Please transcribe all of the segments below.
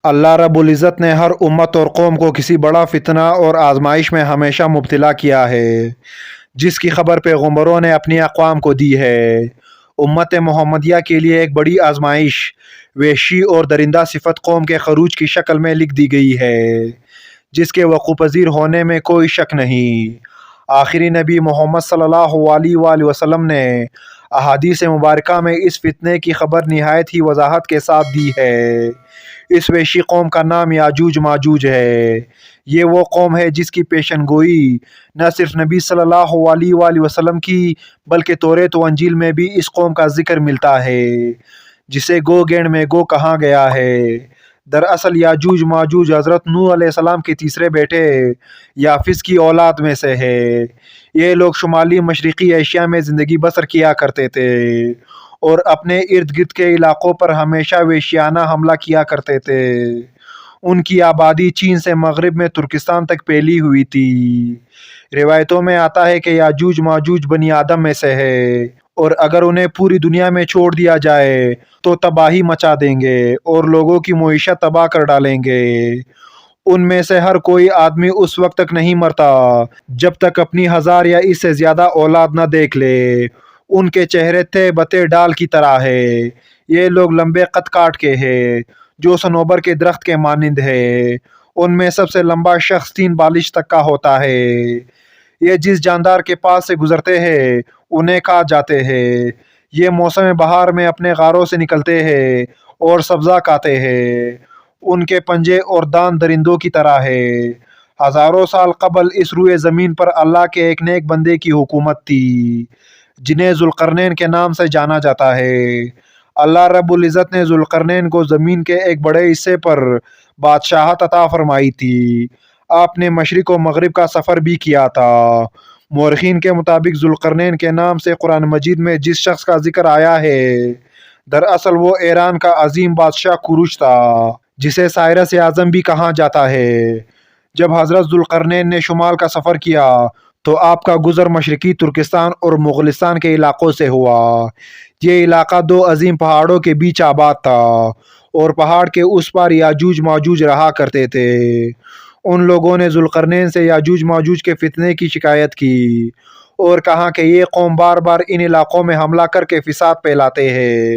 اللہ رب العزت نے ہر امت اور قوم کو کسی بڑا فتنہ اور آزمائش میں ہمیشہ مبتلا کیا ہے، جس کی خبر پیغمبروں نے اپنی اقوام کو دی ہے۔ امت محمدیہ کے لیے ایک بڑی آزمائش وحشی اور درندہ صفت قوم کے خروج کی شکل میں لکھ دی گئی ہے، جس کے وقوع پذیر ہونے میں کوئی شک نہیں۔ آخری نبی محمد صلی اللہ علیہ وآلہ وسلم نے احادیث مبارکہ میں اس فتنے کی خبر نہایت ہی وضاحت کے ساتھ دی ہے۔ اس وحشی قوم کا نام یاجوج ماجوج ہے۔ یہ وہ قوم ہے جس کی پیشن گوئی نہ صرف نبی صلی اللہ علیہ وآلہ وسلم کی بلکہ توریت و انجیل میں بھی اس قوم کا ذکر ملتا ہے، جسے گو گینڈ میں گو کہا گیا ہے۔ دراصل یاجوج ماجوج حضرت نوح علیہ السلام کے تیسرے بیٹے یافس کی اولاد میں سے ہے۔ یہ لوگ شمالی مشرقی ایشیا میں زندگی بسر کیا کرتے تھے اور اپنے ارد گرد کے علاقوں پر ہمیشہ وحشیانہ حملہ کیا کرتے تھے۔ ان کی آبادی چین سے مغرب میں ترکستان تک پھیلی ہوئی تھی۔ روایتوں میں آتا ہے کہ یاجوج ماجوج بنی آدم میں سے ہے، اور اگر انہیں پوری دنیا میں چھوڑ دیا جائے تو تباہی مچا دیں گے اور لوگوں کی معیشت تباہ کر ڈالیں گے۔ ان میں سے ہر کوئی آدمی اس وقت تک نہیں مرتا جب تک اپنی 1000 یا اس سے زیادہ اولاد نہ دیکھ لے۔ ان کے چہرے تھے بتے ڈال کی طرح ہے۔ یہ لوگ لمبے قد کاٹ کے ہیں جو صنوبر کے درخت کے مانند ہے۔ ان میں سب سے لمبا شخص 3 بالش تک کا ہوتا ہے۔ یہ جس جاندار کے پاس سے گزرتے ہیں انہیں کھا جاتے ہیں۔ یہ موسم بہار میں اپنے غاروں سے نکلتے ہیں اور سبزہ کھاتے ہیں۔ ان کے پنجے اور دان درندوں کی طرح ہے۔ ہزاروں سال قبل اس روئے زمین پر اللہ کے ایک نیک بندے کی حکومت تھی، جنہیں ذوالقرنین کے نام سے جانا جاتا ہے۔ اللہ رب العزت نے ذوالقرنین کو زمین کے ایک بڑے حصے پر بادشاہت عطا فرمائی تھی۔ آپ نے مشرق و مغرب کا سفر بھی کیا تھا۔ مورخین کے مطابق ذوالقرنین کے نام سے قرآن مجید میں جس شخص کا ذکر آیا ہے، دراصل وہ ایران کا عظیم بادشاہ کوروش تھا، جسے سائرس اعظم بھی کہا جاتا ہے۔ جب حضرت ذوالقرنین نے شمال کا سفر کیا تو آپ کا گزر مشرقی ترکستان اور مغلستان کے علاقوں سے ہوا۔ یہ علاقہ 2 عظیم پہاڑوں کے بیچ آباد تھا اور پہاڑ کے اس پار یاجوج ماجوج رہا کرتے تھے۔ ان لوگوں نے ذوالقرنین سے یاجوج ماجوج کے فتنے کی شکایت کی اور کہا کہ یہ قوم بار بار ان علاقوں میں حملہ کر کے فساد پھیلاتے ہیں۔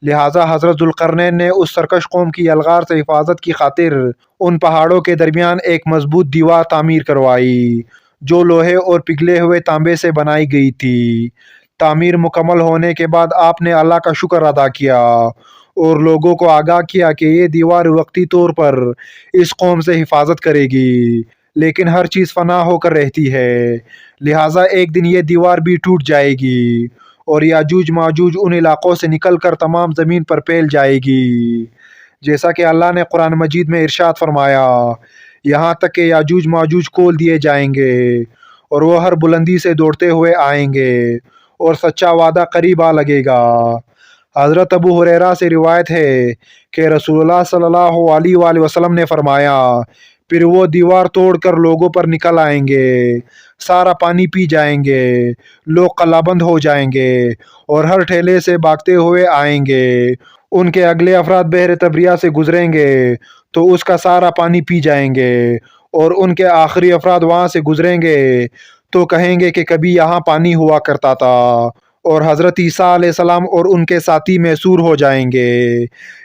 لہٰذا حضرت ذوالقرنین نے اس سرکش قوم کی الغار سے حفاظت کی خاطر ان پہاڑوں کے درمیان ایک مضبوط دیوار تعمیر کروائی، جو لوہے اور پگھلے ہوئے تانبے سے بنائی گئی تھی۔ تعمیر مکمل ہونے کے بعد آپ نے اللہ کا شکر ادا کیا اور لوگوں کو آگاہ کیا کہ یہ دیوار وقتی طور پر اس قوم سے حفاظت کرے گی، لیکن ہر چیز فنا ہو کر رہتی ہے، لہٰذا ایک دن یہ دیوار بھی ٹوٹ جائے گی اور یاجوج ماجوج ان علاقوں سے نکل کر تمام زمین پر پھیل جائے گی، جیسا کہ اللہ نے قرآن مجید میں ارشاد فرمایا، یہاں تک کہ یاجوج ماجوج کھول دیے جائیں گے اور وہ ہر بلندی سے دوڑتے ہوئے آئیں گے اور سچا وعدہ قریب آ لگے گا۔ حضرت ابو ہریرہ سے روایت ہے کہ رسول اللہ صلی اللہ علیہ وآلہ وسلم نے فرمایا، پھر وہ دیوار توڑ کر لوگوں پر نکل آئیں گے، سارا پانی پی جائیں گے، لوگ قلعہ بند ہو جائیں گے اور ہر ٹھیلے سے بھاگتے ہوئے آئیں گے۔ ان کے اگلے افراد بحر تبریہ سے گزریں گے تو اس کا سارا پانی پی جائیں گے، اور ان کے آخری افراد وہاں سے گزریں گے تو کہیں گے کہ کبھی یہاں پانی ہوا کرتا تھا، اور حضرت عیسیٰ علیہ السلام اور ان کے ساتھی محصور ہو جائیں گے،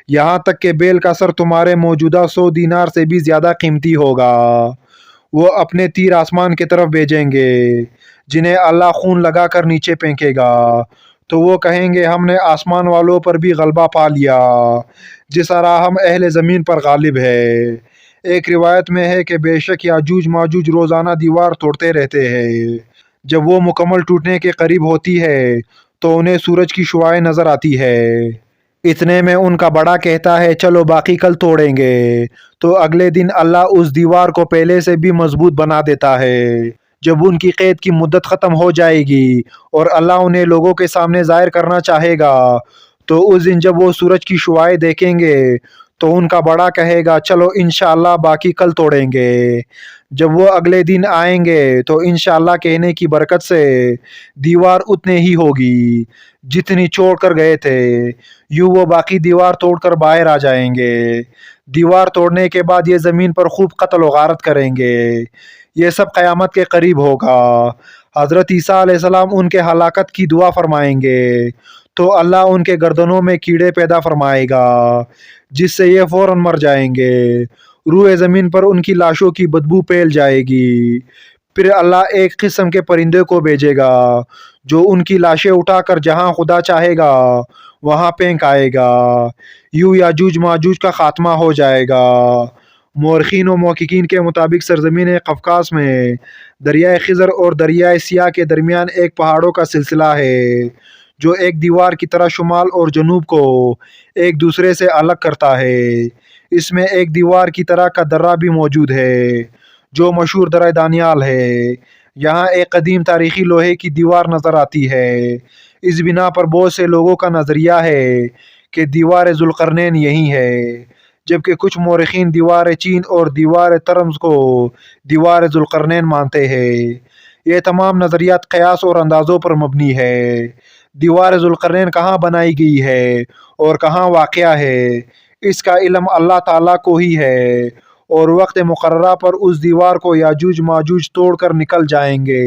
یہاں تک کہ بیل کا سر تمہارے موجودہ 100 دینار سے بھی زیادہ قیمتی ہوگا۔ وہ اپنے تیر آسمان کی طرف بھیجیں گے، جنہیں اللہ خون لگا کر نیچے پھینکے گا، تو وہ کہیں گے ہم نے آسمان والوں پر بھی غلبہ پا لیا، جس طرح ہم اہل زمین پر غالب ہے۔ ایک روایت میں ہے کہ بے شک یاجوج ماجوج روزانہ دیوار توڑتے رہتے ہیں۔ جب وہ مکمل ٹوٹنے کے قریب ہوتی ہے تو انہیں سورج کی شعاعیں نظر آتی ہے۔ اتنے میں ان کا بڑا کہتا ہے چلو باقی کل توڑیں گے، تو اگلے دن اللہ اس دیوار کو پہلے سے بھی مضبوط بنا دیتا ہے۔ جب ان کی قید کی مدت ختم ہو جائے گی اور اللہ انہیں لوگوں کے سامنے ظاہر کرنا چاہے گا، تو اس دن جب وہ سورج کی شعاعیں دیکھیں گے تو ان کا بڑا کہے گا چلو انشاءاللہ باقی کل توڑیں گے۔ جب وہ اگلے دن آئیں گے تو انشاءاللہ کہنے کی برکت سے دیوار اتنے ہی ہوگی جتنی چھوڑ کر گئے تھے۔ یوں وہ باقی دیوار توڑ کر باہر آ جائیں گے۔ دیوار توڑنے کے بعد یہ زمین پر خوب قتل و غارت کریں گے۔ یہ سب قیامت کے قریب ہوگا۔ حضرت عیسیٰ علیہ السلام ان کے ہلاکت کی دعا فرمائیں گے تو اللہ ان کے گردنوں میں کیڑے پیدا فرمائے گا جس سے یہ فوراً مر جائیں گے۔ روئے زمین پر ان کی لاشوں کی بدبو پھیل جائے گی۔ پھر اللہ ایک قسم کے پرندے کو بھیجے گا جو ان کی لاشیں اٹھا کر جہاں خدا چاہے گا وہاں پھینک آئے گا۔ یوں یاجوج ماجوج کا خاتمہ ہو جائے گا۔ مورخین و محققین کے مطابق سرزمین قفقاز میں دریائے خضر اور دریائے سیاہ کے درمیان ایک پہاڑوں کا سلسلہ ہے جو ایک دیوار کی طرح شمال اور جنوب کو ایک دوسرے سے الگ کرتا ہے۔ اس میں ایک دیوار کی طرح کا درہ بھی موجود ہے جو مشہور درہ دانیال ہے۔ یہاں ایک قدیم تاریخی لوہے کی دیوار نظر آتی ہے۔ اس بنا پر بہت سے لوگوں کا نظریہ ہے کہ دیوار ذوالقرنین یہی ہے، جبکہ کچھ مورخین دیوار چین اور دیوار ترمز کو دیوار ذوالقرنین مانتے ہیں۔ یہ تمام نظریات قیاس اور اندازوں پر مبنی ہے۔ دیوار ذوالقرنین کہاں بنائی گئی ہے اور کہاں واقع ہے اس کا علم اللہ تعالیٰ کو ہی ہے، اور وقت مقررہ پر اس دیوار کو یاجوج ماجوج توڑ کر نکل جائیں گے۔